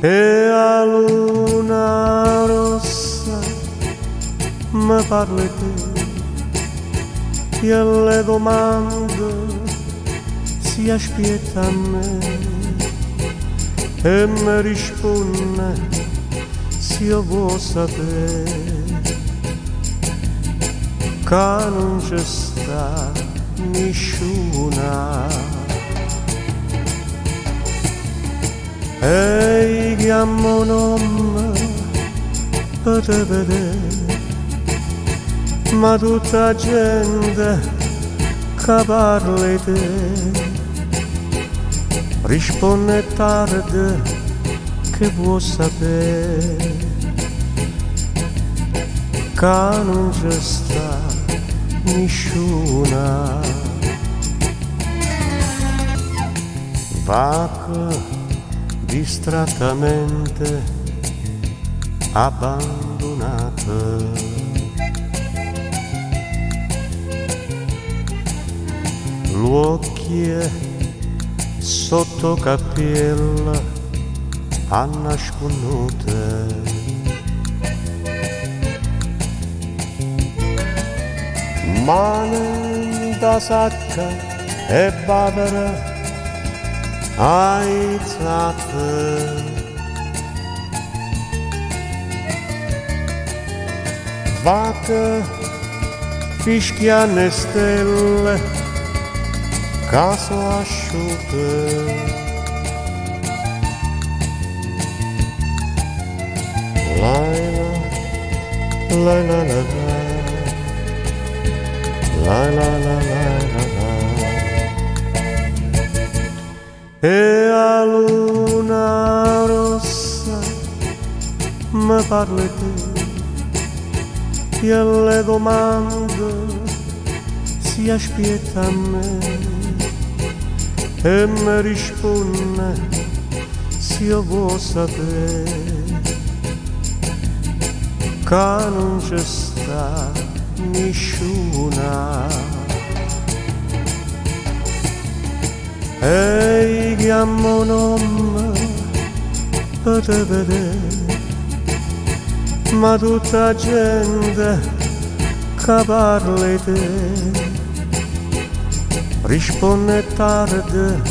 E a luna rossa mi parli te e le domande si aspetta a me e mi risponde se io vuoi sapere che non c'è sta nessuna. E chiamo nome per te vedere, ma tutta gente che parla di te risponde tardi che vuoi sapere che non c'è sta nessuna. Vacca distrattamente abbandonata, l'occhio sotto capella a nascondute, mani da sacca e bavera aizzate, vacche fischiane stelle, caso asciutte, laila, laila, laila, laila, e a luna rossa mi parli te e le domande si aspetta a me e mi risponde se io vuoi sapere che non c'è sta nessuna. E chiamo nome per te vedere, ma tutta gente che parla di te risponde tardi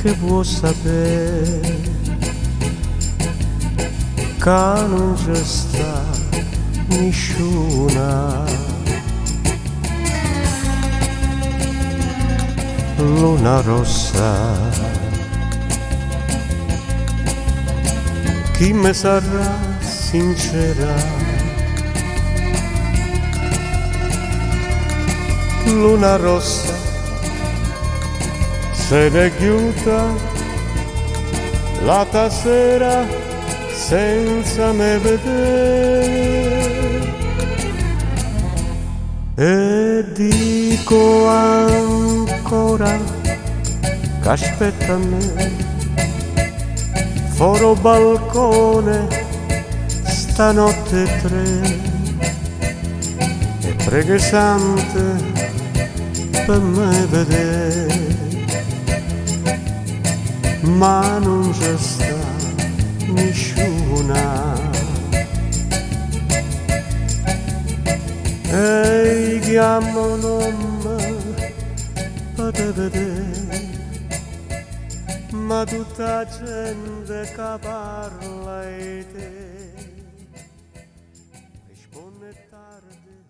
che vuoi sapere che non c'è sta nessuna. Luna rossa, chi me sarà sincera? Luna rossa, se ne chiuda la sera senza me vedere e dico ancora che aspetta me foro balcone stanotte 3 e preghe sante per me vedere, ma non c'è sta nessuna. E chiamo nome per te vedere, ma tutta gente che parla di te risponde tardi